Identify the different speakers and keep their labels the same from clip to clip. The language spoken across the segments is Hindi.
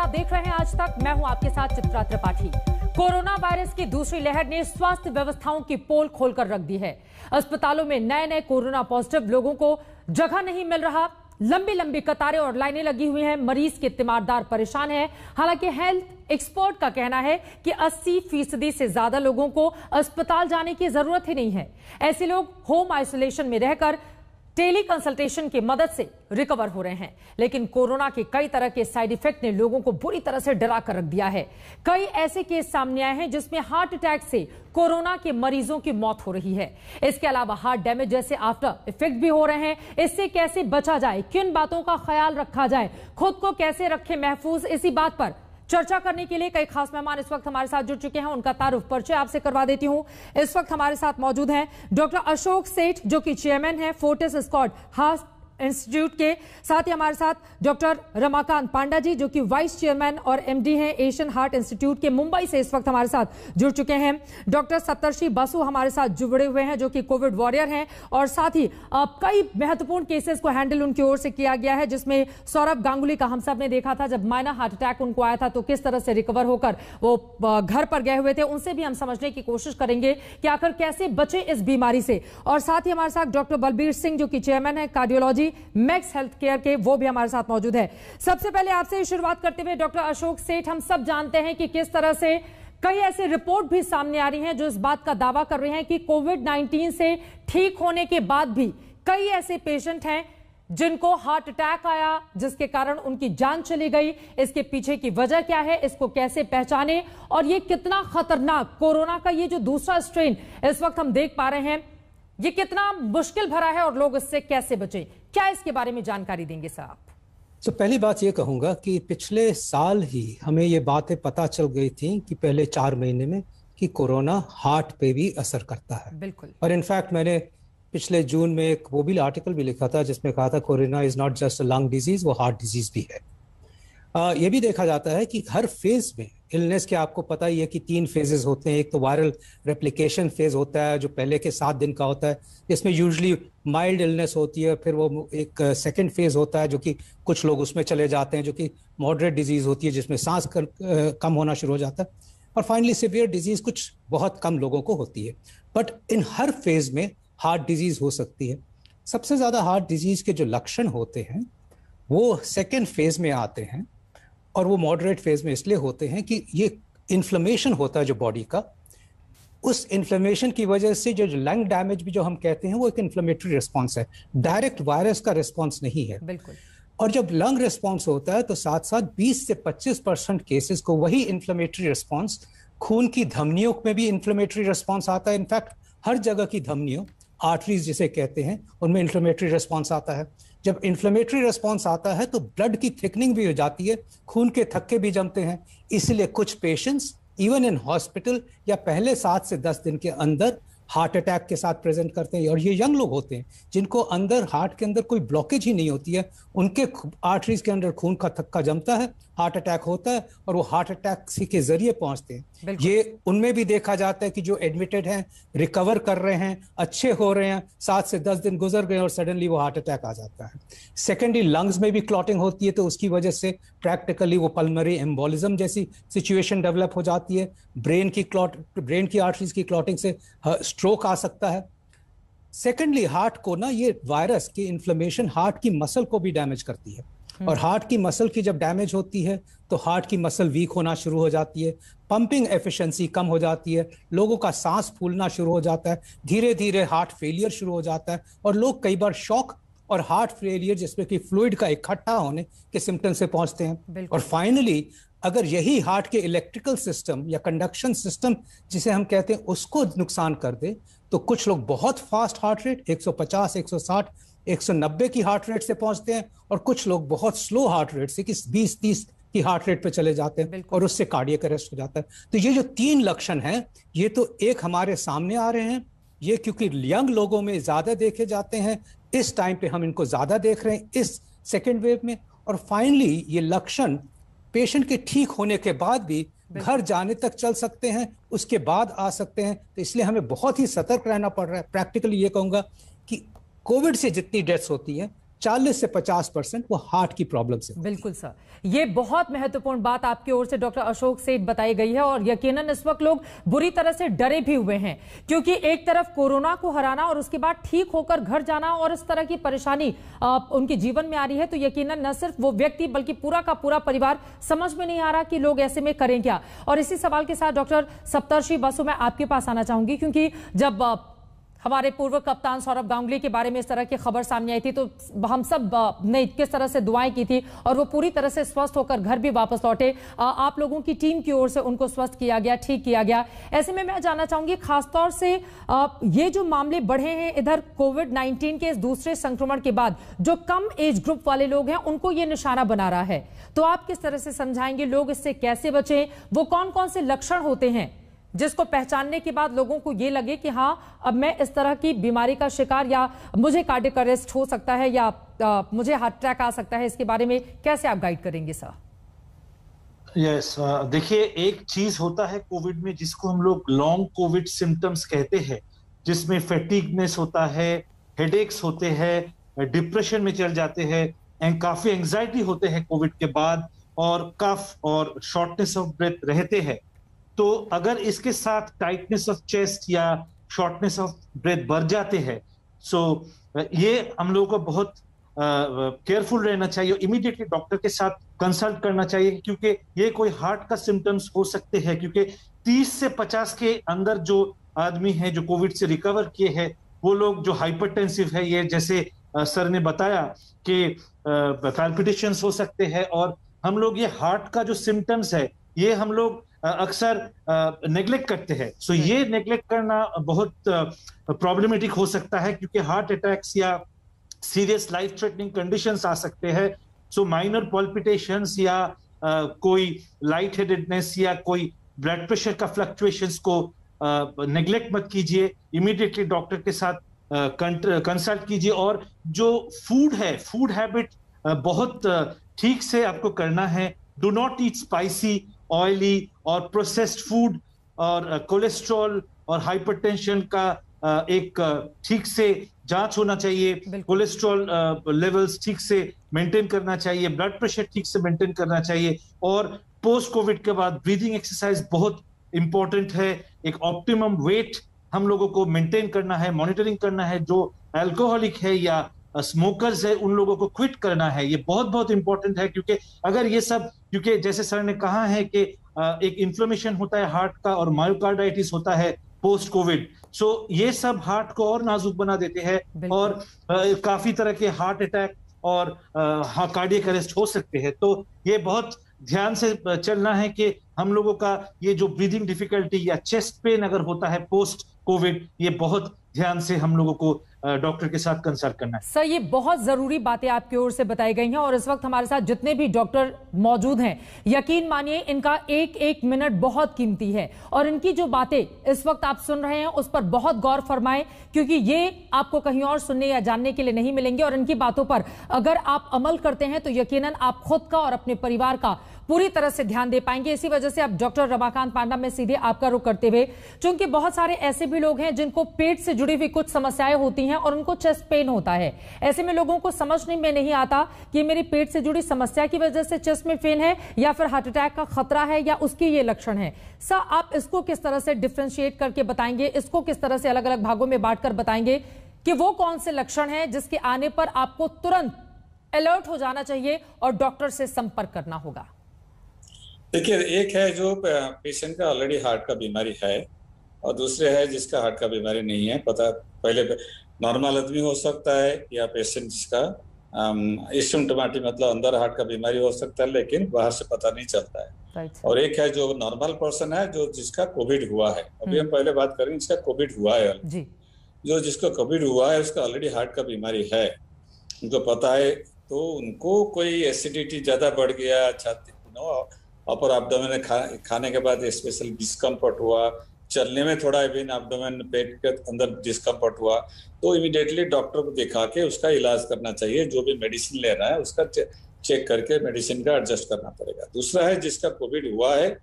Speaker 1: आप देख रहे हैं आज तक। मैं हूं आपके साथ चित्रा त्रिपाठी। कोरोना वायरस की दूसरी लहर ने स्वास्थ्य व्यवस्थाओं की पोल खोलकर रख दी है। अस्पतालों में नए नए कोरोना पॉजिटिव लोगों को जगह नहीं मिल रहा। लंबी लंबी कतारें और लाइनें लगी हुई हैं। मरीज के तीमारदार परेशान है। हालांकि हेल्थ एक्सपर्ट का कहना है कि 80% से ज्यादा लोगों को अस्पताल जाने की जरूरत ही नहीं है। ऐसे लोग होम आइसोलेशन में रहकर टेली कंसल्टेशन की मदद से रिकवर हो रहे हैं। लेकिन कोरोना के कई तरह के साइड इफेक्ट ने लोगों को बुरी तरह से डरा कर रख दिया है। कई ऐसे केस सामने आए हैं जिसमें हार्ट अटैक से कोरोना के मरीजों की मौत हो रही है। इसके अलावा हार्ट डैमेज जैसे आफ्टर इफेक्ट भी हो रहे हैं। इससे कैसे बचा जाए, किन बातों का ख्याल रखा जाए, खुद को कैसे रखें महफूज, इसी बात पर चर्चा करने के लिए कई खास मेहमान इस वक्त हमारे साथ जुड़ चुके हैं। उनका तारुफ परिचय आपसे करवा देती हूं। इस वक्त हमारे साथ मौजूद हैं डॉक्टर अशोक सेठ, जो कि चेयरमैन हैं फोर्टिस स्कॉट हार्ट इंस्टीट्यूट के। साथ ही हमारे साथ डॉक्टर रमाकांत पांडा जी, जो कि वाइस चेयरमैन और एमडी हैं एशियन हार्ट इंस्टीट्यूट के। मुंबई से इस वक्त हमारे साथ जुड़ चुके हैं। डॉक्टर सप्तर्षि बसु हमारे साथ जुड़े हुए हैं, जो कि कोविड वॉरियर हैं। और साथ ही कई महत्वपूर्ण केसेस को हैंडल उनकी ओर से किया गया है, जिसमें सौरभ गांगुली का हम सब ने देखा था। जब माइनर हार्ट अटैक उनको आया था तो किस तरह से रिकवर होकर वो घर पर गए हुए थे। उनसे भी हम समझने की कोशिश करेंगे कि आखिर कैसे बचे इस बीमारी से। और साथ ही हमारे साथ डॉक्टर बलबीर सिंह, जो कि चेयरमैन है कार्डियोलॉजी मैक्स हेल्थ केयर के, वो भी हमारे साथ मौजूद है। सबसे पहले आपसे शुरुआत करते हुए डॉक्टर अशोक सेठ, हम सब जानते हैं कि किस तरह से कई ऐसे रिपोर्ट भी सामने आ रही हैं जो इस बात का दावा कर रहे हैं कि कोविड-19 से ठीक होने के बाद भी कई ऐसे पेशेंट हैं जिनको हार्ट अटैक आया, जिसके कारण उनकी जान चली गई। इसके पीछे की वजह क्या है, इसको कैसे पहचाने, और ये कितना खतरनाक कोरोना का ये जो दूसरा स्ट्रेन इस वक्त हम देख पा रहे हैं, ये कितना मुश्किल भरा है और लोग इससे कैसे बचें, क्या इसके बारे में जानकारी देंगे सर आप?
Speaker 2: तो पहली बात ये कहूंगा कि पिछले साल ही हमें ये बातें पता चल गई थी कि पहले 4 महीने में कि कोरोना हार्ट पे भी असर करता है।
Speaker 1: बिल्कुल।
Speaker 2: और इनफैक्ट मैंने पिछले जून में एक वो भी आर्टिकल भी लिखा था जिसमें कहा था corona is not just a lung disease, वो हार्ट डिजीज भी है। ये भी देखा जाता है कि हर फेज में इलनेस के आपको पता ही है कि 3 फेजेस होते हैं। एक तो वायरल रेप्लिकेशन फेज होता है जो पहले के 7 दिन का होता है, जिसमें यूजुअली माइल्ड इलनेस होती है। फिर वो एक सेकंड फेज होता है जो कि कुछ लोग उसमें चले जाते हैं, जो कि मॉडरेट डिजीज होती है जिसमें सांस कम होना शुरू हो जाता है। और फाइनली सिवियर डिजीज कुछ बहुत कम लोगों को होती है। बट इन हर फेज में हार्ट डिजीज हो सकती है। सबसे ज्यादा हार्ट डिजीज के जो लक्षण होते हैं वो सेकेंड फेज में आते हैं, और वो मॉडरेट फेज में इसलिए होते हैं कि ये इन्फ्लेमेशन होता है जो बॉडी का। उस इन्फ्लेमेशन की वजह से जो लंग डैमेज भी जो हम कहते हैं वो एक इन्फ्लेमेटरी रिस्पॉन्स है, डायरेक्ट वायरस का रिस्पॉन्स नहीं है।
Speaker 1: बिल्कुल।
Speaker 2: और जब लंग रिस्पॉन्स होता है तो साथ साथ 20 से 25% केसेस को वही इन्फ्लेमेटरी रिस्पॉन्स खून की धमनियों में भी इन्फ्लेमेटरी रिस्पॉन्स आता है। इनफैक्ट हर जगह की धमनियों, आर्टरीज जिसे कहते हैं, उनमें इन्फ्लेमेटरी रिस्पॉन्स आता है। जब इन्फ्लेमेटरी रिस्पॉन्स आता है तो ब्लड की थिकनिंग भी हो जाती है, खून के थक्के भी जमते हैं। इसलिए कुछ पेशेंट्स इवन इन हॉस्पिटल या पहले 7 से 10 दिन के अंदर हार्ट अटैक के साथ प्रेजेंट करते हैं। और ये यंग लोग होते हैं जिनको अंदर हार्ट के अंदर कोई ब्लॉकेज ही नहीं होती है, उनके आर्टरीज के अंदर खून का थक्का जमता है, हार्ट अटैक होता है और वो हार्ट अटैक के जरिए पहुंचते हैं। ये उनमें भी देखा जाता है कि जो एडमिटेड हैं, रिकवर कर रहे हैं, अच्छे हो रहे हैं, 7 से 10 दिन गुजर गए और सडनली वो हार्ट अटैक आ जाता है। सेकेंडली लंग्स में भी क्लॉटिंग होती है, तो उसकी वजह से प्रैक्टिकली वो पल्मोनरी एम्बोलिज्म जैसी सिचुएशन डेवलप हो जाती है। ब्रेन की आर्टरीज की क्लॉटिंग से स्ट्रोक आ सकता है। सेकेंडली हार्ट को ना ये वायरस की इन्फ्लेमेशन हार्ट की मसल को भी डैमेज करती है। और हार्ट की मसल की जब डैमेज होती है तो हार्ट की मसल वीक होना शुरू हो जाती है, पंपिंग एफिशिएंसी कम हो जाती है, लोगों का सांस फूलना शुरू हो जाता है, धीरे धीरे हार्ट फेलियर शुरू हो जाता है, और लोग कई बार शॉक और हार्ट फेलियर जिसमें कि फ्लूइड का इकट्ठा होने के सिम्टम से पहुंचते हैं। और फाइनली अगर यही हार्ट के इलेक्ट्रिकल सिस्टम या कंडक्शन सिस्टम जिसे हम कहते हैं उसको नुकसान कर दे तो कुछ लोग बहुत फास्ट हार्ट रेट 150, 160, 190 की हार्ट रेट से पहुंचते हैं, और कुछ लोग बहुत स्लो हार्ट रेट से कि 20-30 की हार्ट रेट पे चले जाते हैं और उससे कार्डियक अरेस्ट हो जाता है। तो ये जो 3 लक्षण हैं ये तो एक हमारे सामने आ रहे हैं, ये क्योंकि यंग लोगों में ज्यादा देखे जाते हैं, इस टाइम पे हम इनको ज्यादा देख रहे हैं इस सेकेंड वेव में। और फाइनली ये लक्षण पेशेंट के ठीक होने के बाद भी घर जाने तक चल सकते हैं, उसके बाद आ सकते हैं। तो इसलिए हमें बहुत ही सतर्क रहना पड़ रहा है। प्रैक्टिकली ये कहूंगा कि कोविड से जितनी डेथ्स होती हैं 40 से 50% वो हार्ट की प्रॉब्लम से।
Speaker 1: बिल्कुल सर, ये बहुत महत्वपूर्ण बात आपकी ओर से डॉक्टर अशोक सेठ बताई गई है और यकीनन इस वक्त लोग बुरी तरह से डरे भी हुए हैं, क्योंकि एक तरफ कोरोना को हराना और उसके बाद ठीक होकर घर जाना और इस तरह की परेशानी उनके जीवन में आ रही है, तो यकीनन न सिर्फ वो व्यक्ति बल्कि पूरा का पूरा परिवार समझ में नहीं आ रहा कि लोग ऐसे में करें क्या। और इसी सवाल के साथ डॉक्टर सप्तर्षि बसु मैं आपके पास आना चाहूंगी, क्योंकि जब हमारे पूर्व कप्तान सौरभ गांगुली के बारे में इस तरह की खबर सामने आई थी तो हम सब ने किस तरह से दुआएं की थी और वो पूरी तरह से स्वस्थ होकर घर भी वापस लौटे। आप लोगों की टीम की ओर से उनको स्वस्थ किया गया, ठीक किया गया। ऐसे में मैं जानना चाहूंगी खासतौर से ये जो मामले बढ़े हैं इधर कोविड-19 के इस दूसरे संक्रमण के बाद, जो कम एज ग्रुप वाले लोग हैं उनको ये निशाना बना रहा है, तो आप किस तरह से समझाएंगे लोग इससे कैसे बचें? वो कौन कौन से लक्षण होते हैं जिसको पहचानने के बाद लोगों को ये लगे कि हाँ अब मैं इस तरह की बीमारी का शिकार या मुझे कार्डियक अरेस्ट हो सकता है या मुझे हार्ट अटैक आ सकता है? इसके बारे में कैसे आप गाइड करेंगे सर?
Speaker 3: यस, देखिए एक चीज होता है कोविड में जिसको हम लोग लॉन्ग कोविड सिम्टम्स कहते हैं, जिसमें फैटिगनेस होता है, हेडेक्स होते हैं, डिप्रेशन में चल जाते हैं, काफी एंजाइटी होते हैं कोविड के बाद, और कफ और शॉर्टनेस ऑफ ब्रेथ रहते हैं। तो अगर इसके साथ टाइटनेस ऑफ चेस्ट या शॉर्टनेस ऑफ ब्रेथ बढ़ जाते हैं, सो ये हम लोगों को बहुत केयरफुल रहना चाहिए, इमीडिएटली डॉक्टर के साथ कंसल्ट करना चाहिए, क्योंकि ये कोई हार्ट का सिम्टम्स हो सकते हैं। क्योंकि 30 से 50 के अंदर जो आदमी हैं जो कोविड से रिकवर किए हैं, वो लोग जो हाइपरटेंसिव है, ये जैसे सर ने बताया कि पैल्पिटेशंस हो सकते हैं, और हम लोग ये हार्ट का जो सिम्टम्स है ये हम लोग अक्सर नेग्लेक्ट करते हैं। सो ये नेग्लेक्ट करना बहुत प्रॉब्लमेटिक हो सकता है, क्योंकि हार्ट अटैक्स या सीरियस लाइफ थ्रेटनिंग कंडीशंस आ सकते हैं। सो माइनर पल्पिटेशंस या कोई लाइट हेडेडनेस या कोई ब्लड प्रेशर का फ्लक्चुएशंस को नेग्लेक्ट मत कीजिए, इमीडिएटली डॉक्टर के साथ कंसल्ट कीजिए। और जो फूड है, फूड हैबिट बहुत ठीक से आपको करना है। Do not eat spicy, oily और प्रोसेस्ड फूड, और कोलेस्ट्रॉल और हाइपरटेंशन का एक ठीक से जांच होना चाहिए। कोलेस्ट्रॉल लेवल्स ठीक से मेंटेन करना चाहिए, ब्लड प्रेशर ठीक से मेंटेन करना चाहिए। और पोस्ट कोविड के बाद ब्रीदिंग एक्सरसाइज बहुत इंपॉर्टेंट है। एक ऑप्टिमम वेट हम लोगों को मेंटेन करना है, मॉनिटरिंग करना है। जो अल्कोहलिक है या स्मोकर्स है उन लोगों को क्विट करना है। ये बहुत बहुत इंपॉर्टेंट है, क्योंकि अगर ये सब, क्योंकि जैसे सर ने कहा है कि एक इन्फ्लेमेशन होता है हार्ट का और मायोकार्डाइटिस होता है पोस्ट कोविड, सो ये सब हार्ट को और नाजुक बना देते हैं और काफी तरह के हार्ट अटैक और कार्डियक अरेस्ट हो सकते हैं। तो ये बहुत ध्यान से चलना है कि हम लोगों का ये जो ब्रीदिंग डिफिकल्टी या चेस्ट पेन अगर होता है पोस्ट कोविड, ये बहुत ध्यान से हम लोगों को डॉक्टर के साथ कंसल्ट करना है।
Speaker 1: सर ये बहुत जरूरी बातें आपकी ओर से बताई गई हैं और इस वक्त हमारे साथ जितने भी डॉक्टर मौजूद हैं, यकीन मानिए इनका एक एक मिनट बहुत कीमती है और इनकी जो बातें इस वक्त आप सुन रहे हैं उस पर बहुत गौर फरमाएं, क्योंकि ये आपको कहीं और सुनने या जानने के लिए नहीं मिलेंगे। और इनकी बातों पर अगर आप अमल करते हैं तो यकीनन आप खुद का और अपने परिवार का पूरी तरह से ध्यान दे पाएंगे। इसी वजह से अब डॉक्टर रमाकांत पांडा में सीधे आपका रुख करते हुए, क्योंकि बहुत सारे ऐसे भी लोग हैं जिनको पेट से जुड़ी हुई कुछ समस्याएं होती हैं और उनको चेस्ट पेन होता है। ऐसे में लोगों को समझने में नहीं आता कि मेरी पेट से जुड़ी समस्या की वजह से चेस्ट में पेन है या फिर हार्ट अटैक का खतरा है या उसके ये लक्षण है। सर आप इसको किस तरह से डिफ्रेंशिएट करके बताएंगे, इसको किस तरह से अलग अलग भागों में बांटकर बताएंगे कि वो कौन से लक्षण हैं जिसके आने पर आपको तुरंत अलर्ट हो जाना चाहिए और डॉक्टर से संपर्क करना होगा?
Speaker 4: देखिए, एक है जो पेशेंट का ऑलरेडी हार्ट का बीमारी है और दूसरे है जिसका हार्ट का बीमारी नहीं है। पता पहले नॉर्मल आदमी हो सकता है या पेशेंट जिसका एसिम्प्टोमेटिक मतलब अंदर हार्ट का बीमारी हो सकता है लेकिन बाहर से पता नहीं चलता है। और एक है जो नॉर्मल पर्सन है जो जिसका कोविड हुआ है। अभी हम पहले बात करेंगे जिसका कोविड हुआ है। जो जिसको कोविड हुआ है उसका ऑलरेडी हार्ट का बीमारी है, उनको पता है, तो उनको कोई एसिडिटी ज्यादा बढ़ गया, छाती अपर एब्डोमेन खाने के बाद स्पेशल डिस्कम्फर्ट हुआ, चलने में थोड़ा इवन एब्डोमेन पेट के अंदर डिस्कम्फर्ट हुआ, तो इमीडिएटली डॉक्टर को दिखा के उसका इलाज करना चाहिए। जो भी मेडिसिन ले रहा है उसका चेक करके मेडिसिन का एडजस्ट करना पड़ेगा। दूसरा है जिसका कोविड हुआ है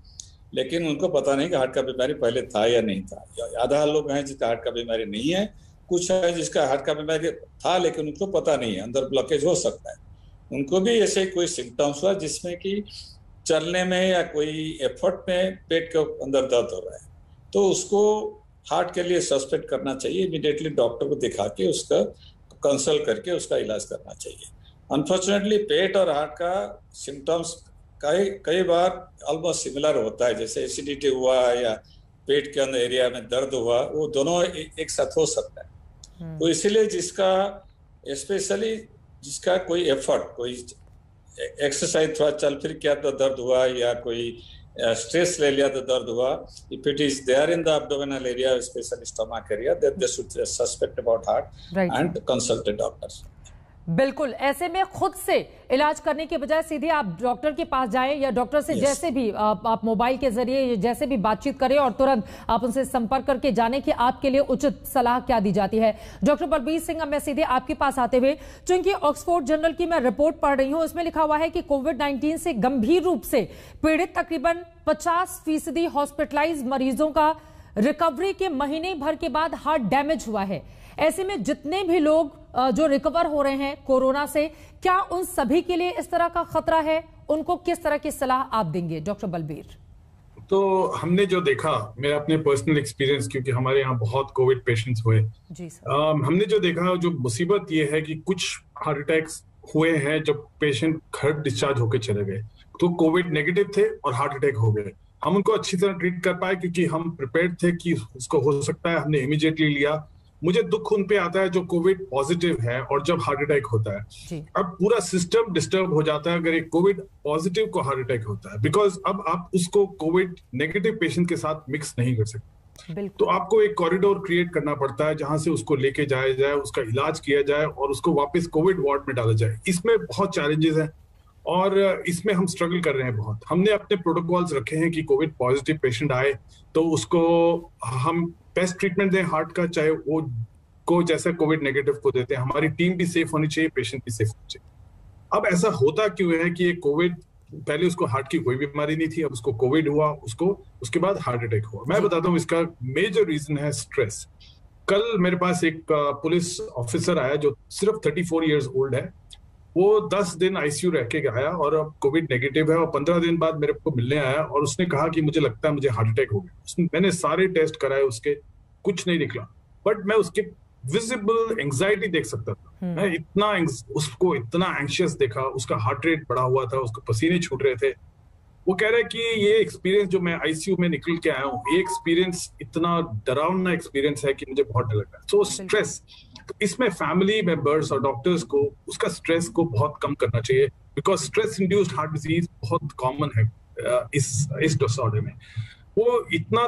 Speaker 4: लेकिन उनको पता नहीं कि हार्ट का बीमारी पहले था या नहीं था। आधा लोग हैं जिसका हार्ट का बीमारी नहीं है कुछ है जिसका हार्ट का बीमारी था लेकिन उनको पता नहीं है, अंदर ब्लॉकेज हो सकता है, उनको भी ऐसे कोई सिम्टम्स हुआ जिसमें कि चलने में या कोई एफर्ट में पेट के अंदर दर्द हो रहा है, तो उसको हार्ट के लिए सस्पेक्ट करना चाहिए, इमीडिएटली डॉक्टर को दिखा के उसका कंसल्ट करके उसका इलाज करना चाहिए। अनफॉर्चुनेटली पेट और हार्ट का सिम्टम्स कई बार ऑलमोस्ट सिमिलर होता है, जैसे एसिडिटी हुआ या पेट के अंदर एरिया में दर्द हुआ, वो दोनों एक साथ हो सकता है। तो इसीलिए जिसका स्पेशली जिसका कोई एफर्ट, कोई एक्सरसाइज थोड़ा चल फिर किया तो दर्द हुआ या कोई स्ट्रेस ले लिया तो दर्द हुआ, if it is there in the abdominal area specially stomach area, that they should suspect about heart and consult the doctor.
Speaker 1: बिल्कुल, ऐसे में खुद से इलाज करने के बजाय सीधे आप डॉक्टर के पास जाएं या डॉक्टर से जैसे भी आप मोबाइल के जरिए जैसे भी बातचीत करें और तुरंत आप उनसे संपर्क करके जानें कि आपके लिए उचित सलाह क्या दी जाती है। डॉक्टर बलबीर सिंह, अब मैं सीधे आपके पास आते हुए, चूंकि ऑक्सफोर्ड जर्नल की मैं रिपोर्ट पढ़ रही हूं, उसमें लिखा हुआ है कि कोविड-19 से गंभीर रूप से पीड़ित तकरीबन 50% हॉस्पिटलाइज मरीजों का रिकवरी के महीने भर के बाद हार्ट डैमेज हुआ है। ऐसे में जितने भी लोग जो रिकवर हो रहे हैं कोरोना से, क्या उन सभी के लिए इस तरह का खतरा है? उनको किस तरह की सलाह आप देंगे डॉक्टर बलबीर?
Speaker 5: तो हमने जो देखा, मेरा अपने पर्सनल एक्सपीरियंस, क्योंकि हमारे यहाँ बहुत कोविड पेशेंट्स हुए
Speaker 1: जी सर।
Speaker 5: हमने जो देखा, जो मुसीबत ये है कि कुछ हार्ट अटैक्स हुए हैं जब पेशेंट घर डिस्चार्ज होकर चले गए, तो कोविड नेगेटिव थे और हार्ट अटैक हो गए। हम उनको अच्छी तरह ट्रीट कर पाए क्योंकि हम प्रिपेयर्ड थे कि उसको हो सकता है, हमने इमीडिएटली लिया। मुझे दुख उन पे आता है जो कोविड पॉजिटिव है और जब हार्ट अटैक होता है। अब पूरा सिस्टम डिस्टर्ब हो जाता है अगर एक कोविड पॉजिटिव को हार्ट अटैक होता है, बिकॉज अब आप उसको कोविड नेगेटिव पेशेंट के साथ मिक्स नहीं कर सकते। तो आपको एक कॉरिडोर क्रिएट करना पड़ता है जहां से उसको लेके जाया जाए, उसका इलाज किया जाए और उसको वापस कोविड वार्ड में डाला जाए। इसमें बहुत चैलेंजेस हैं और इसमें हम स्ट्रगल कर रहे हैं बहुत। हमने अपने प्रोटोकॉल्स रखे हैं कि कोविड पॉजिटिव पेशेंट आए तो उसको हम बेस्ट ट्रीटमेंट दें हार्ट का, चाहे वो को जैसे कोविड नेगेटिव को देते हैं। हमारी टीम भी सेफ होनी चाहिए, पेशेंट भी सेफ होनी चाहिए। अब ऐसा होता क्यों है कि ये कोविड, पहले उसको हार्ट की कोई बीमारी नहीं थी, अब उसको कोविड हुआ, उसको उसके बाद हार्ट अटैक हुआ। मैं बताता हूँ इसका मेजर रीजन है स्ट्रेस। कल मेरे पास एक पुलिस ऑफिसर आया जो सिर्फ 34 ईयर्स ओल्ड है। वो 10 दिन आईसीयू रह के आया और अब कोविड नेगेटिव है और 15 दिन बाद मेरे को मिलने आया और उसने कहा कि मुझे लगता है मुझे हार्ट अटैक हो गया। मैंने सारे टेस्ट कराए, उसके कुछ नहीं निकला, बट मैं उसके विजिबल एंजाइटी देख सकता था। मैं उसको इतना एंशियस देखा, उसका हार्ट रेट बढ़ा हुआ था, उसको पसीने छूट रहे थे। वो कह रहे कि ये एक्सपीरियंस जो मैं आईसीयू में निकल के आया हूँ, ये एक्सपीरियंस इतना डरावना एक्सपीरियंस है कि मुझे बहुत डर लगा। सो स्ट्रेस, तो इसमें फैमिली मेंबर्स और डॉक्टर्स को उसका स्ट्रेस को बहुत कम करना चाहिए, because stress induced heart disease बहुत कॉमन है इस डिसऑर्डर में। वो इतना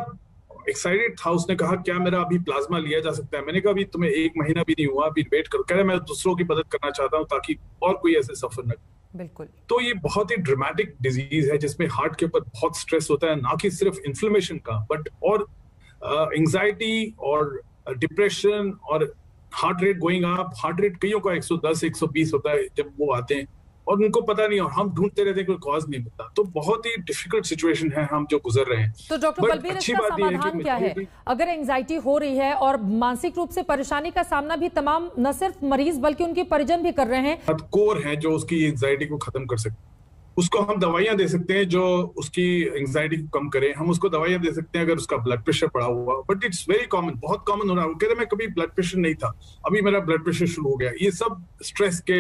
Speaker 5: एक्साइटेड था, उसने कहा क्या मेरा अभी प्लाज्मा लिया जा सकता है? मैंने कहा अभी तुम्हें 1 महीना भी नहीं हुआ, अभी वेट करो। कह रहे मैं दूसरों की मदद करना चाहता हूँ ताकि और कोई ऐसे सफर न करे।
Speaker 1: बिल्कुल।
Speaker 5: तो ये बहुत ही ड्रामेटिक डिजीज है जिसमें हार्ट के ऊपर बहुत स्ट्रेस होता है, ना कि सिर्फ इन्फ्लेमेशन का, बट और एंजाइटी और डिप्रेशन और heart rate going up. Heart rate कईयों का 110 120 होता है जब वो आते हैं और उनको पता नहीं, और हम ढूंढते रहते हैं, कोई कॉज नहीं मिलता। तो बहुत ही डिफिकल्ट सिचुएशन है हम जो गुजर रहे हैं।
Speaker 1: तो डॉक्टर बलबीर, इसका समाधान क्या है? अगर एंजाइटी हो रही है और मानसिक रूप से परेशानी का सामना भी तमाम न सिर्फ मरीज बल्कि उनके परिजन भी कर रहे हैं,
Speaker 5: कोर है जो उसकी एंजाइटी को खत्म कर सकते हैं। उसको हम दवाइयां दे सकते हैं जो उसकी एंजाइटी को कम करें। हम उसको दवाइयां दे सकते हैं अगर उसका ब्लड प्रेशर बढ़ा हुआ, बट इट्स वेरी कॉमन, बहुत कॉमन हो रहा है। वो कह रहे मैं कभी ब्लड प्रेशर नहीं था, अभी मेरा ब्लड प्रेशर शुरू हो गया। ये सब स्ट्रेस के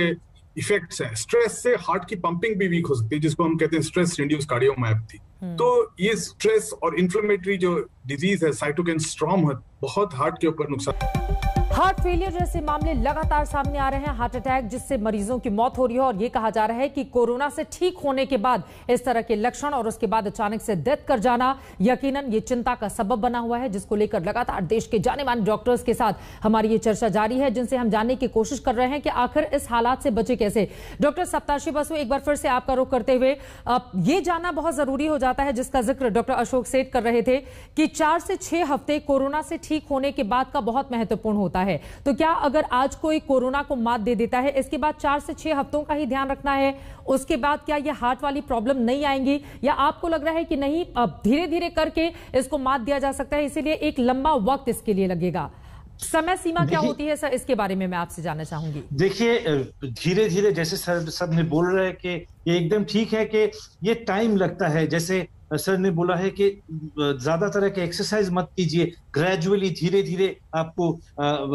Speaker 5: इफेक्ट्स हैं। स्ट्रेस से हार्ट की पंपिंग भी वीक हो सकती है, जिसको हम कहते हैं स्ट्रेस इंड्यूस कार्डियोमायोपैथी। तो ये स्ट्रेस और इन्फ्लेमेटरी जो डिजीज है, साइटोकिन स्टॉर्म, बहुत हार्ट के ऊपर नुकसान।
Speaker 1: हार्ट फेलियर जैसे मामले लगातार सामने आ रहे हैं, हार्ट अटैक जिससे मरीजों की मौत हो रही है, और ये कहा जा रहा है कि कोरोना से ठीक होने के बाद इस तरह के लक्षण और उसके बाद अचानक से डेथ कर जाना यकीनन ये चिंता का सबब बना हुआ है, जिसको लेकर लगातार देश के जाने माने डॉक्टर्स के साथ हमारी ये चर्चा जारी है, जिनसे हम जानने की कोशिश कर रहे हैं कि आखिर इस हालात से बचे कैसे। डॉक्टर सप्ताशी बसु, एक बार फिर से आपका रुख करते हुए ये जानना बहुत जरूरी हो जाता है, जिसका जिक्र डॉक्टर अशोक सेठ कर रहे थे कि 4 से 6 हफ्ते कोरोना से ठीक होने के बाद का बहुत महत्वपूर्ण होता है। तो क्या अगर आज कोई कोरोना को मात दे देता है, इसके बाद 4 से 6 हफ्तों का ही ध्यान रखना है, उसके बाद क्या ये हार्ट वाली प्रॉब्लम नहीं आएंगी, या आपको लग रहा है कि नहीं, अब धीरे धीरे करके इसको मात दिया जा सकता है, इसीलिए एक लंबा वक्त इसके लिए लगेगा? समय सीमा क्या होती है सर, इसके बारे में मैं आपसे जानना चाहूंगी।
Speaker 3: देखिए, धीरे धीरे जैसे सर सब ने बोल रहे हैं कि ये एकदम ठीक है कि ये टाइम लगता है। जैसे सर ने बोला है कि ज्यादा तरह के एक्सरसाइज मत कीजिए, ग्रेजुअली धीरे धीरे आपको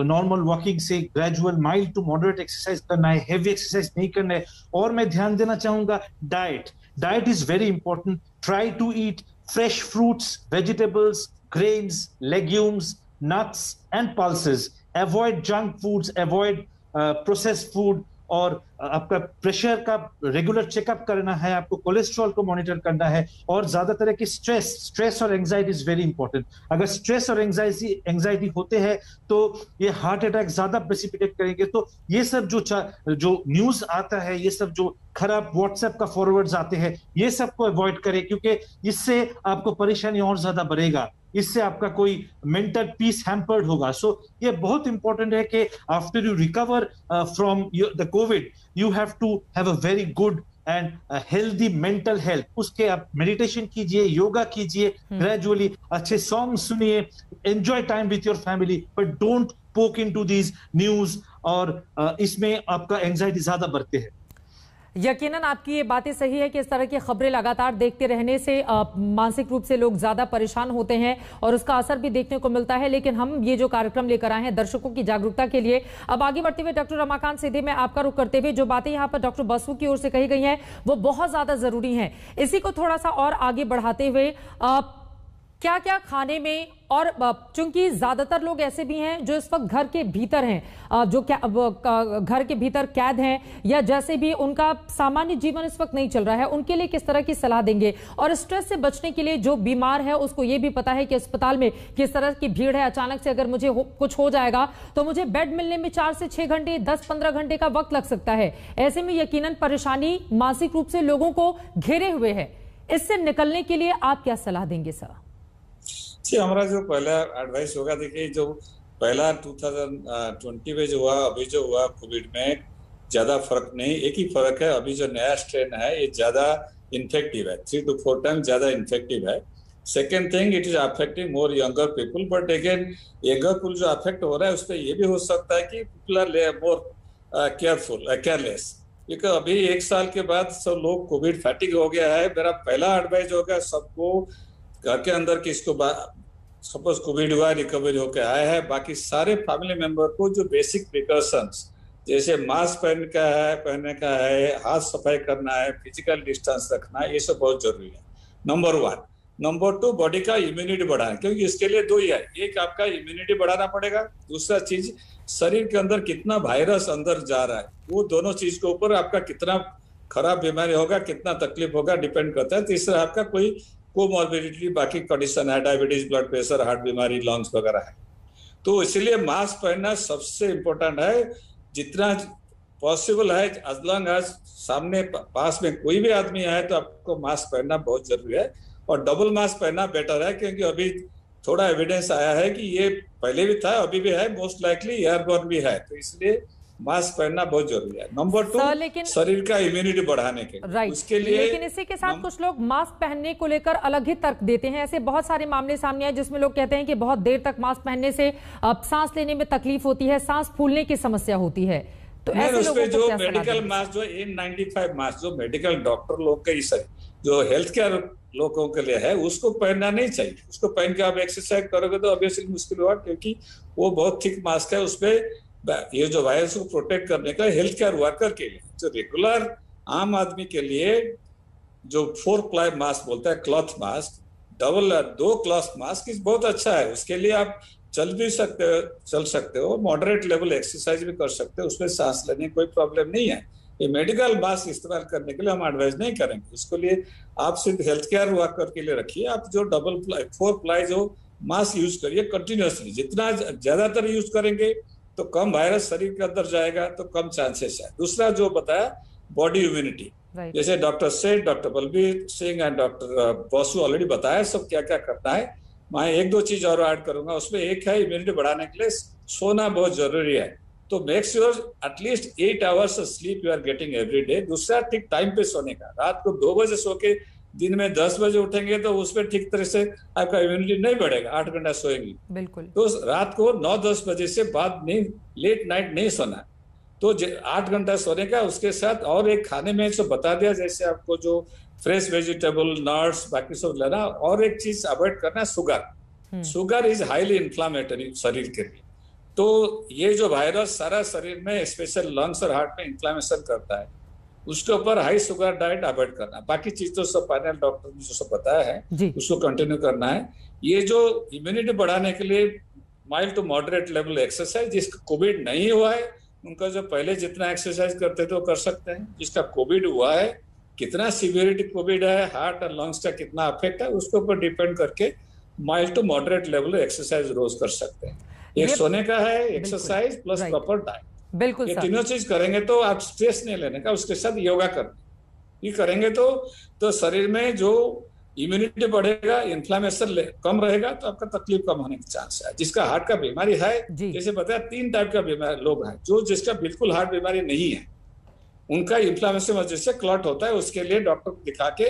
Speaker 3: नॉर्मल वॉकिंग से gradual mild to moderate exercise करना है, हेवी एक्सरसाइज नहीं करना है। और मैं ध्यान देना चाहूंगा diet is very important. Try to eat fresh fruits, vegetables, grains, legumes, nuts and pulses. Avoid junk foods, avoid processed food. और आपका प्रेशर का रेगुलर चेकअप करना है, आपको कोलेस्ट्रॉल को मॉनिटर करना है। और ज्यादा तरह की स्ट्रेस और एंजाइटी इज वेरी इंपॉर्टेंट। अगर स्ट्रेस और एंजाइटी होते हैं तो ये हार्ट अटैक ज्यादा प्रेसिपिटेट करेंगे। तो ये सब जो न्यूज आता है, ये सब जो खराब व्हाट्सएप का फॉरवर्ड्स आते हैं, ये सब को अवॉइड करें, क्योंकि इससे आपको परेशानी और ज्यादा बढ़ेगा, इससे आपका कोई मेंटल पीस हैम्पर्ड होगा। सो ये बहुत इंपॉर्टेंट है कि after you recover from the COVID, you have to have a very good and healthy mental health. उसके आप मेडिटेशन कीजिए, योगा कीजिए, ग्रेजुअली अच्छे सॉन्ग सुनिए, enjoy time with your family, but don't पोक इनटू दीज न्यूज। और इसमें आपका एंजाइटी ज्यादा बढ़ते हैं।
Speaker 1: यकीनन आपकी ये बातें सही है कि इस तरह की खबरें लगातार देखते रहने से मानसिक रूप से लोग ज्यादा परेशान होते हैं और उसका असर भी देखने को मिलता है। लेकिन हम ये जो कार्यक्रम लेकर आए हैं दर्शकों की जागरूकता के लिए, अब आगे बढ़ते हुए डॉक्टर रमाकांत सीधे मैं आपका रुख करते हुए, जो बातें यहाँ पर डॉक्टर बसु की ओर से कही गई हैं वो बहुत ज्यादा जरूरी हैं। इसी को थोड़ा सा और आगे बढ़ाते हुए क्या क्या खाने में, और चूंकि ज्यादातर लोग ऐसे भी हैं जो इस वक्त घर के भीतर हैं, जो घर के भीतर कैद हैं, या जैसे भी उनका सामान्य जीवन इस वक्त नहीं चल रहा है, उनके लिए किस तरह की सलाह देंगे? और स्ट्रेस से बचने के लिए जो बीमार है उसको ये भी पता है कि अस्पताल में किस तरह की भीड़ है, अचानक से अगर मुझे कुछ हो जाएगा तो मुझे बेड मिलने में 4 से 6 घंटे, 10-15 घंटे का वक्त लग सकता है। ऐसे में यकीनन परेशानी मानसिक रूप से लोगों को घेरे हुए है। इससे निकलने के लिए आप क्या सलाह देंगे सर?
Speaker 4: जी, हमारा जो पहला एडवाइस होगा, देखिए जो पहला 2020 में जो हुआ, अभी जो हुआ कोविड में ज्यादा फर्क नहीं, एक ही फर्क है, अभी जो नया स्ट्रेन है ये ज्यादा इन्फेक्टिव है, 3 to 4 टाइम ज्यादा इन्फेक्टिव है। Second thing, it is affecting more younger people, but again younger people जो अफेक्ट हो रहा है उस पर ये भी हो सकता है कि पीपल आर मोर केयरलेस, क्योंकि अभी 1 साल के बाद सब लोग कोविड फैटिग हो गया है। मेरा पहला एडवाइस होगा सबको, घर के अंदर किसको सपोज कोविड हुआ, रिकवरी होकर आया है, बाकी सारे फैमिली मेंबर को जो बेसिक प्रिकॉशंस जैसे मास्क पहनने का है, हाथ सफाई करना है, फिजिकल डिस्टेंस रखना है, ये सब बहुत जरूरी है, नंबर 1। नंबर 2, बॉडी का इम्यूनिटी बढ़ाना, क्योंकि इसके लिए 2 ही है, एक आपका इम्यूनिटी बढ़ाना पड़ेगा, दूसरा चीज शरीर के अंदर कितना वायरस अंदर जा रहा है, वो दोनों चीज के ऊपर आपका कितना खराब बीमारी होगा, कितना तकलीफ होगा, डिपेंड करता है। तीसरा आपका कोई कोमॉर्बिडिटी, बाकी कंडीशन है, डायबिटीज, ब्लड प्रेशर, हार्ट बीमारी, लंग्स वगैरह है, तो इसलिए मास्क पहनना सबसे इम्पोर्टेंट है, जितना पॉसिबल है। एज लॉन्ग एज सामने पास में कोई भी आदमी आए तो आपको मास्क पहनना बहुत जरूरी है, और डबल मास्क पहनना बेटर है, क्योंकि अभी थोड़ा एविडेंस आया है कि ये पहले भी था, अभी भी है, मोस्ट लाइकली एयरबोर्न भी है, तो इसलिए मास्क पहनना बहुत जरूरी है। नंबर 2, शरीर का इम्यूनिटी बढ़ाने के उसके लिए।
Speaker 1: लेकिन इसी के साथ कुछ लोग मास्क पहनने को लेकर अलग ही तर्क देते हैं। ऐसे बहुत सारे मामले सामने आए जिसमें लोग कहते हैं कि बहुत देर तक मास्क पहनने से सांस लेने में तकलीफ होती है, सांस फूलने की समस्या होती है। तो ऐसे लोगों को
Speaker 4: जो मेडिकल मास्क, जो N95 मास्क, जो मेडिकल डॉक्टर लोग के, जो हेल्थ केयर लोगों के लिए है, उसको पहनना नहीं चाहिए। उसको पहन के आप एक्सरसाइज करोगे तो ऑब्वियसली मुश्किल होगा, क्योंकि वो बहुत थिक मास्क है, उसपे ये जो वायरस को प्रोटेक्ट करने का हेल्थ केयर वर्कर के लिए। जो रेगुलर आम आदमी के लिए जो 4 प्लाई मास्क बोलता है, क्लॉथ मास्क, 2 क्लॉथ मास्क बहुत अच्छा है, उसके लिए आप चल सकते हो, मॉडरेट लेवल एक्सरसाइज भी कर सकते हो, उसमें सांस लेने कोई प्रॉब्लम नहीं है। ये मेडिकल मास्क इस्तेमाल करने के लिए हम एडवाइस नहीं करेंगे, इसके लिए आप सिर्फ हेल्थ केयर वर्कर के लिए रखिए। आप जो 4 प्लाई जो मास्क यूज करिए कंटिन्यूसली, जितना ज्यादातर यूज करेंगे तो कम वायरस शरीर के अंदर जाएगा, तो कम चांसेस है। दूसरा जो बताया, बॉडी इम्यूनिटी, जैसे डॉक्टर सेठ, doctor Balbir Singh and doctor Basu already बताया सब क्या क्या करना है। मैं 1-2 चीज और ऐड करूंगा, उसमें एक है इम्यूनिटी बढ़ाने के लिए सोना बहुत जरूरी है, तो make sure at least 8 hours sleep you are getting every day. दूसरा, ठीक टाइम पे सोने का, रात को 2 बजे सो के दिन में 10 बजे उठेंगे तो उसमें ठीक तरह से आपका इम्यूनिटी नहीं बढ़ेगा, 8 घंटा सोएंगे।
Speaker 1: बिल्कुल।
Speaker 4: तो रात को 9-10 बजे से बाद नहीं, लेट नाइट नहीं सोना। तो 8 घंटा सोने का, उसके साथ और एक खाने में जो बता दिया, जैसे आपको जो फ्रेश वेजिटेबल, नट्स, बाकी सब लेना, और एक चीज अवॉइड करना, sugar. Sugar is highly inflammatory शरीर के लिए। तो ये जो वायरस सारा शरीर में, स्पेशल लंग्स और हार्ट में इन्फ्लामेशन करता है, उसके ऊपर हाई शुगर डाइट अवॉइड करना। बाकी चीज तो सब पैनल डॉक्टर ने जो सब बताया है उसको कंटिन्यू करना है। ये जो इम्यूनिटी बढ़ाने के लिए mild to moderate level exercise, जिसका कोविड नहीं हुआ है उनका जो पहले जितना एक्सरसाइज करते थे वो कर सकते हैं। जिसका कोविड हुआ है, कितना सीवियरिटी कोविड है, हार्ट और लंग्स का कितना अफेक्ट है, उसके ऊपर डिपेंड करके mild to moderate level exercise रोज कर सकते हैं। एक सोने का है, एक्सरसाइज प्लस प्रॉपर डाइट,
Speaker 1: बिल्कुल
Speaker 4: ये तीनों चीज करेंगे तो आप स्ट्रेस नहीं लेने का, उसके साथ योगा करना, ये करेंगे तो शरीर में जो इम्यूनिटी बढ़ेगा, इन्फ्लामेशन कम रहेगा, तो आपका तकलीफ कम होने की चांस है। जिसका हार्ट का बीमारी है, जैसे बताया 3 टाइप का बीमारी लोग हैं, जो जिसका बिल्कुल हार्ट बीमारी नहीं है, उनका इन्फ्लामेशन वजह से क्लॉट होता है, उसके लिए डॉक्टर को दिखा के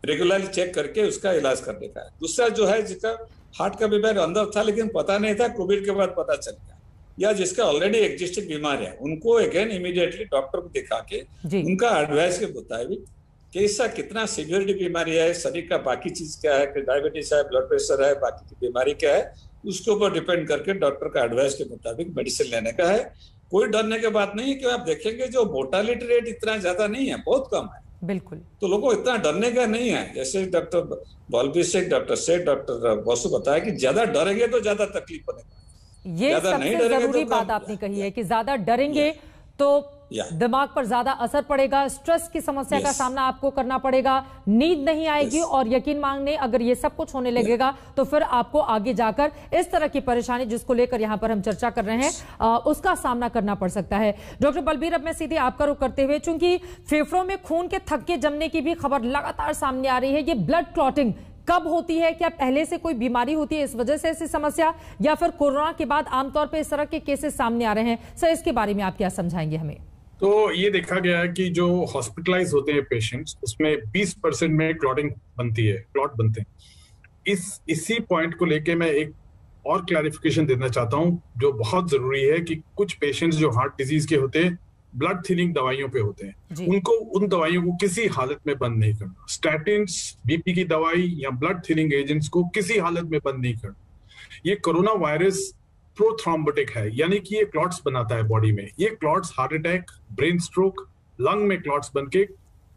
Speaker 4: रेगुलरली चेक करके उसका इलाज करने का है। दूसरा जो है, जिसका हार्ट का बीमारी अंदर था लेकिन पता नहीं था, कोविड के बाद पता चल गया, या जिसका ऑलरेडी एग्जिस्टिंग बीमारी है, उनको अगेन इमीडिएटली डॉक्टर को दिखा के उनका एडवाइस के मुताबिक कैसा कितना सीवियरिटी बीमारी है, शरीर का बाकी चीज क्या है, डायबिटीज है, ब्लड प्रेशर है, बाकी की बीमारी क्या है, उसके ऊपर डिपेंड करके डॉक्टर का एडवाइस के मुताबिक मेडिसिन लेने का है। कोई डरने की बात नहीं है, कि आप देखेंगे जो मोर्टालिटी रेट इतना ज्यादा नहीं है, बहुत कम है।
Speaker 1: बिल्कुल।
Speaker 4: तो लोगों को इतना डरने का नहीं है। जैसे डॉक्टर बॉलबीर सिंह, डॉक्टर सेठ, डॉक्टर बसु बताया कि ज्यादा डरेंगे तो ज्यादा तकलीफ बनेगा।
Speaker 1: ये सबसे जरूरी बात आपने कही है कि ज्यादा डरेंगे तो दिमाग पर ज्यादा असर पड़ेगा, स्ट्रेस की समस्या का सामना आपको करना पड़ेगा, नींद नहीं आएगी, और यकीन मांगने अगर ये सब कुछ होने लगेगा तो फिर आपको आगे जाकर इस तरह की परेशानी जिसको लेकर यहां पर हम चर्चा कर रहे हैं उसका सामना करना पड़ सकता है। डॉक्टर बलबीर, अब मैं सीधे आपका रुख करते हुए, चूंकि फेफड़ों में खून के थक्के जमने की भी खबर लगातार सामने आ रही है, ये ब्लड क्लॉटिंग कब होती है? क्या पहले से कोई बीमारी होती है इस वजह से ऐसी समस्या, या फिर कोरोना के बाद आमतौर पर इस तरह के केसेस सामने आ रहे हैं? सर, इसके बारे में आप क्या समझाएंगे हमें?
Speaker 5: तो ये देखा गया है कि जो हॉस्पिटलाइज होते हैं पेशेंट्स, उसमें 20% में क्लॉटिंग बनती है, क्लॉट बनते हैं। इसी पॉइंट को लेके मैं एक और क्लैरिफिकेशन देना चाहता हूं, जो बहुत जरूरी है, कि कुछ पेशेंट्स जो हार्ट डिजीज के होते हैं, ब्लड थिनिंग दवाइयों पे होते हैं, उनको उन दवाइयों को किसी हालत में बंद नहीं करना। स्टैटिन्स, बीपी की दवाई या ब्लड थिनिंग एजेंट्स को किसी हालत में बंद नहीं करना। ये कोरोना वायरस प्रोथ्रोम्बोटिक है, यानी कि ये क्लॉट्स बनाता है बॉडी में। ये clots heart attack, brain stroke, lung में क्लॉट्स बनके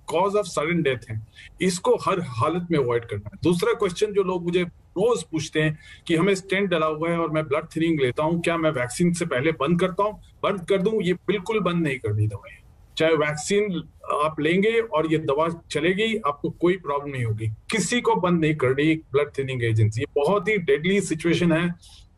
Speaker 5: कॉज ऑफ सडन डेथ है। इसको हर हालत में अवॉइड करना है। दूसरा क्वेश्चन जो लोग मुझे रोज पूछते हैं कि हमें स्टेंट डला हुआ है और मैं ब्लड थिनिंग लेता हूं, क्या मैं वैक्सीन से पहले बंद करता हूं, बंद कर दूं? ये बिल्कुल बंद नहीं करनी दवाई। चाहे वैक्सीन आप लेंगे और ये दवा चलेगी, आपको कोई प्रॉब्लम नहीं होगी। किसी को बंद नहीं करनी ब्लड थिनिंग एजेंट्स। ये बहुत ही डेडली सिचुएशन है।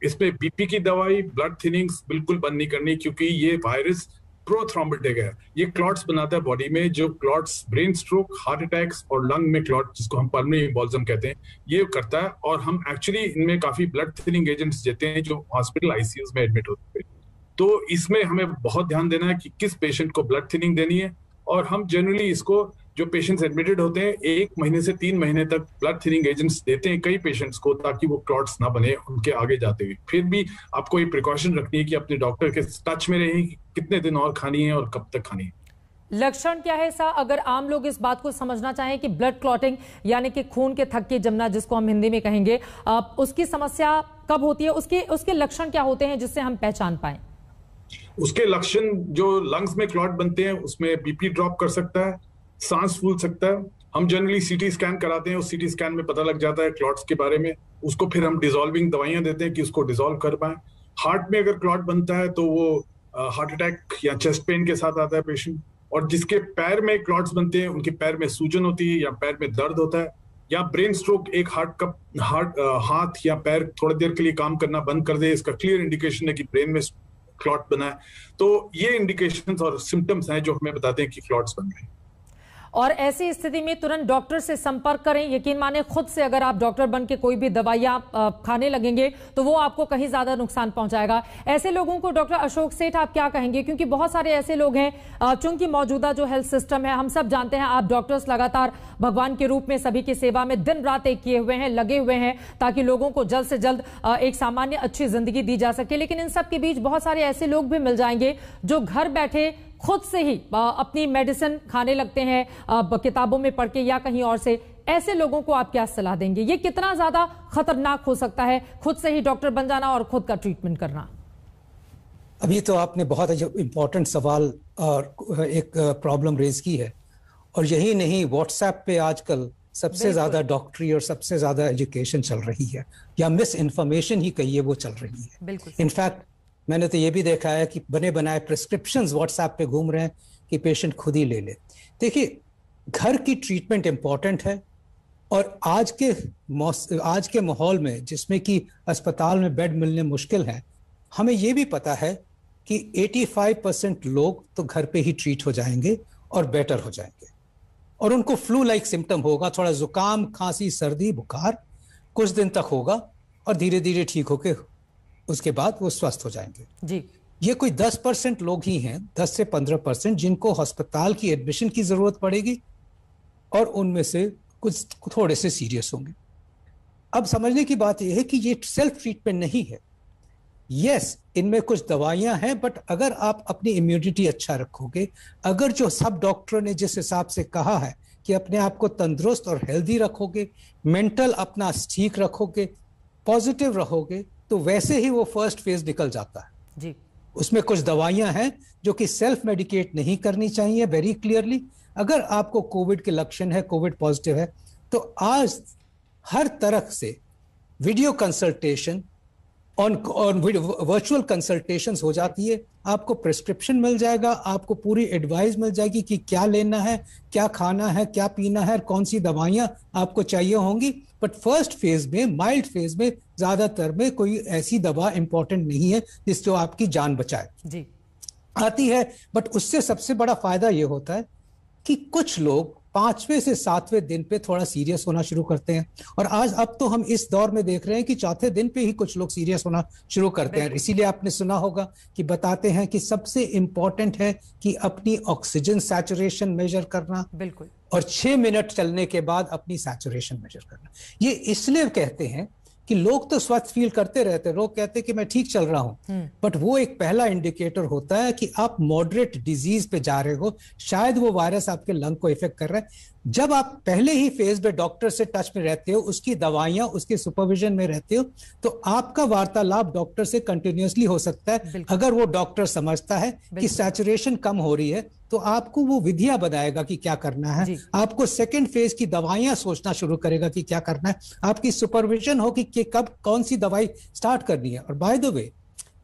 Speaker 5: इसमें बीपी की दवाई, ब्लड थिनिंग्स बिल्कुल बंद नहीं करनी, क्योंकि ये वायरस प्रोथ्रोम्बोटिक है। ये क्लॉट्स बनाता है बॉडी में, जो clots brain stroke, heart attacks और लंग में क्लॉट, जिसको हम पल्मोनरी एम्बोलिज्म कहते हैं, ये करता है। और हम एक्चुअली इनमें काफी ब्लड थिनिंग एजेंट्स देते हैं जो हॉस्पिटल आईसीयूज में एडमिट होते हैं। तो इसमें हमें बहुत ध्यान देना है कि किस पेशेंट को ब्लड थिनिंग देनी है। और हम जनरली इसको, जो पेशेंट्स एडमिटेड होते हैं, 1 महीने से 3 महीने तक ब्लड थिनिंग एजेंट्स देते हैं कई पेशेंट्स को, ताकि वो क्लॉट्स ना बने उनके आगे जाते हुए। फिर भी आपको ये प्रिकॉशन रखनी है कि अपने डॉक्टर के टच में रहें कि कितने दिन और खानी है और कब तक खानी है।
Speaker 1: लक्षण क्या है सा, अगर आम लोग इस बात को समझना चाहें कि ब्लड क्लॉटिंग यानी कि खून के थक्के जमना, जिसको हम हिंदी में कहेंगे, उसकी समस्या कब होती है, उसके लक्षण क्या होते हैं जिससे हम पहचान पाए?
Speaker 5: उसके लक्षण, जो लंग्स में क्लॉट बनते हैं, उसमें बीपी ड्रॉप कर सकता है, सांस फूल सकता है। हम जनरली सीटी स्कैन कराते हैं, उस सीटी स्कैन में पता लग जाता है क्लॉट्स के बारे में। उसको फिर हम डिसॉल्विंग दवाइयां देते हैं कि उसको डिसॉल्व कर पाए। हार्ट में अगर क्लॉट बनता है तो वो हार्ट अटैक या चेस्ट पेन के साथ आता है पेशेंट। और जिसके पैर में क्लॉट्स बनते हैं, उनके पैर में सूजन होती है या पैर में दर्द होता है, या ब्रेन स्ट्रोक, एक हाथ या पैर थोड़ी देर के लिए काम करना बंद कर दे, इसका क्लियर इंडिकेशन है कि ब्रेन में क्लॉट बना है। तो ये इंडिकेशंस और सिम्टम्स हैं जो हमें बताते हैं कि क्लॉट्स बन गए।
Speaker 1: और ऐसी स्थिति में तुरंत डॉक्टर से संपर्क करें। यकीन माने खुद से अगर आप डॉक्टर बन के कोई भी दवाइयां खाने लगेंगे तो वो आपको कहीं ज्यादा नुकसान पहुंचाएगा। ऐसे लोगों को डॉक्टर अशोक सेठ आप क्या कहेंगे, क्योंकि बहुत सारे ऐसे लोग हैं, चूंकि मौजूदा जो हेल्थ सिस्टम है हम सब जानते हैं, आप डॉक्टर्स लगातार भगवान के रूप में सभी की सेवा में दिन रात एक किए हुए हैं, लगे हुए हैं ताकि लोगों को जल्द से जल्द एक सामान्य अच्छी जिंदगी दी जा सके। लेकिन इन सब के बीच बहुत सारे ऐसे लोग भी मिल जाएंगे जो घर बैठे खुद से ही अपनी मेडिसिन खाने लगते हैं, किताबों में पढ़ के या कहीं और से। ऐसे लोगों को आप क्या सलाह देंगे? ये कितना ज्यादा खतरनाक हो सकता है खुद से ही डॉक्टर बन जाना और खुद का ट्रीटमेंट करना?
Speaker 2: अभी तो आपने बहुत इंपॉर्टेंट सवाल और एक प्रॉब्लम रेज की है, और यही नहीं, व्हाट्सएप पे आजकल सबसे ज्यादा डॉक्टरी और सबसे ज्यादा एजुकेशन चल रही है, या मिस इन्फॉर्मेशन ही कहिए वो चल रही है।
Speaker 1: बिल्कुल।
Speaker 2: इनफैक्ट मैंने तो ये भी देखा है कि बने बनाए प्रिस्क्रिप्शंस व्हाट्सएप पे घूम रहे हैं कि पेशेंट खुद ही ले ले। देखिए, घर की ट्रीटमेंट इंपॉर्टेंट है, और आज के माहौल में जिसमें कि अस्पताल में बेड मिलने मुश्किल है, हमें ये भी पता है कि 85% लोग तो घर पे ही ट्रीट हो जाएंगे और बेटर हो जाएंगे, और उनको फ्लू लाइक सिम्टम होगा, थोड़ा जुकाम, खांसी, सर्दी, बुखार कुछ दिन तक होगा और धीरे धीरे ठीक होके उसके बाद वो स्वस्थ हो जाएंगे
Speaker 1: जी।
Speaker 2: ये कोई 10% लोग ही हैं, 10 से 15%, जिनको अस्पताल की एडमिशन की जरूरत पड़ेगी, और उनमें से कुछ थोड़े से सीरियस होंगे। अब समझने की बात यह है कि ये सेल्फ ट्रीटमेंट नहीं है। यस, इनमें कुछ दवाइयां हैं, बट अगर आप अपनी इम्यूनिटी अच्छा रखोगे, अगर जो सब डॉक्टरों ने जिस हिसाब से कहा है कि अपने आप को तंदुरुस्त और हेल्दी रखोगे, मेंटल अपना ठीक रखोगे, पॉजिटिव रहोगे, तो वैसे ही वो फर्स्ट फेज निकल जाता है
Speaker 1: जी।
Speaker 2: उसमें कुछ दवाइयां हैं जो कि सेल्फ मेडिकेट नहीं करनी चाहिए वेरी क्लियरली। अगर आपको कोविड के लक्षण है, कोविड पॉजिटिव है, तो आज हर तरह से video consultation on virtual consultations हो जाती है। आपको प्रिस्क्रिप्शन मिल जाएगा, आपको पूरी एडवाइस मिल जाएगी कि क्या लेना है, क्या खाना है, क्या पीना है, कौन सी दवाइयां आपको चाहिए होंगी। बट फर्स्ट फेज में, माइल्ड फेज में, ज्यादातर में कोई ऐसी दवा इंपॉर्टेंट नहीं है जिससे आपकी जान बचाए
Speaker 1: जी।
Speaker 2: आती है। बट उससे सबसे बड़ा फायदा यह होता है कि कुछ लोग 5वें से 7वें दिन पे थोड़ा सीरियस होना शुरू करते हैं, और आज अब तो हम इस दौर में देख रहे हैं कि 4थे दिन पे ही कुछ लोग सीरियस होना शुरू करते हैं। इसीलिए आपने सुना होगा कि बताते हैं कि सबसे इंपॉर्टेंट है कि अपनी ऑक्सीजन सैचुरेशन मेजर करना,
Speaker 1: बिल्कुल,
Speaker 2: और 6 मिनट चलने के बाद अपनी सैचुरेशन मेजर करना। ये इसलिए कहते हैं कि लोग तो स्वस्थ फील करते रहते हैं, लोग कहते हैं कि मैं ठीक चल रहा हूं, बट वो एक पहला इंडिकेटर होता है कि आप मॉडरेट डिजीज पे जा रहे हो, शायद वो वायरस आपके लंग को इफेक्ट कर रहा है। जब आप पहले ही फेज में डॉक्टर से टच में रहते हो, उसकी दवाइयां, उसके सुपरविजन में रहते हो, तो आपका वार्तालाप डॉक्टर से कंटिन्यूअसली हो सकता है। अगर वो डॉक्टर समझता है कि सैचुरेशन कम हो रही है, तो आपको वो विधियां बताएगा कि क्या करना है। आपको सेकंड फेज की दवाइयां सोचना शुरू करेगा कि क्या करना है। आपकी सुपरविजन हो कि कब कौन सी दवाई स्टार्ट करनी है। और बाय द वे,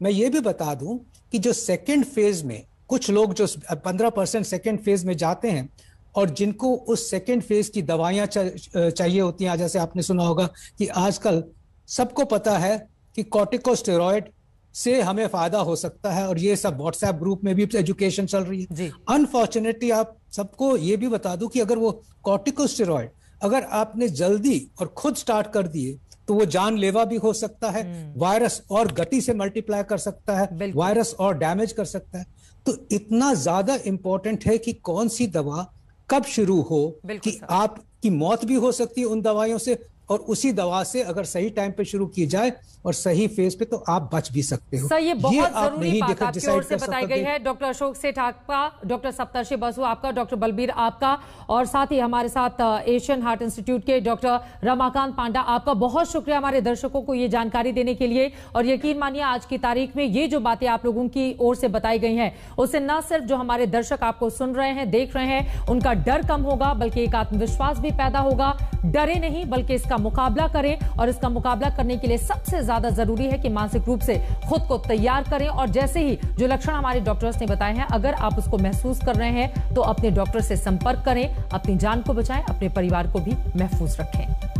Speaker 2: मैं ये भी बता दूं कि जो सेकंड फेज में कुछ लोग जो 15% सेकंड फेज में जाते हैं, और जिनको उस सेकंड फेज की दवाइयां चाहिए होती हैं, जैसे आपने सुना होगा कि आजकल सबको पता है कि कॉर्टिकोस्टेरॉइड से हमें फायदा हो सकता है, और ये सब व्हाट्सएप ग्रुप में भी एजुकेशन चल रही है। अनफॉर्चुनेटली आप सबको ये भी बता दूं कि अगर वो कॉर्टिकोस्टेरॉइड अगर आपने जल्दी और खुद स्टार्ट कर दिए तो वो जानलेवा भी हो सकता है। वायरस और गति से मल्टीप्लाई कर सकता है, वायरस और डैमेज कर सकता है। तो इतना ज्यादा इंपॉर्टेंट है कि कौन सी दवा कब शुरू हो, कि आपकी मौत भी हो सकती है उन दवाइयों से, और उसी दवा से अगर सही टाइम पे शुरू की जाए और सही फेज पे, तो आप बच भी सकते हो।
Speaker 1: सर, ये बहुत जरूरी बात आपकी ओर से बताई गई है। डॉक्टर अशोक सेठ आपका, डॉक्टर सप्तर्षि बसु आपका, डॉक्टर बलबीर आपका, और साथ ही हमारे साथ एशियन हार्ट इंस्टीट्यूट के डॉक्टर रमाकांत पांडा आपका बहुत शुक्रिया हमारे दर्शकों को ये जानकारी देने के लिए। और यकीन मानिए आज की तारीख में ये जो बातें आप लोगों की ओर से बताई गई हैं, उससे न सिर्फ जो हमारे दर्शक आपको सुन रहे हैं, देख रहे हैं, उनका डर कम होगा, बल्कि एक आत्मविश्वास भी पैदा होगा। डरे नहीं, बल्कि इसका मुकाबला करें, और इसका मुकाबला करने के लिए सबसे ज्यादा जरूरी है कि मानसिक रूप से खुद को तैयार करें। और जैसे ही जो लक्षण हमारे डॉक्टर्स ने बताए हैं, अगर आप उसको महसूस कर रहे हैं तो अपने डॉक्टर से संपर्क करें, अपनी जान को बचाएं, अपने परिवार को भी महफूज रखें।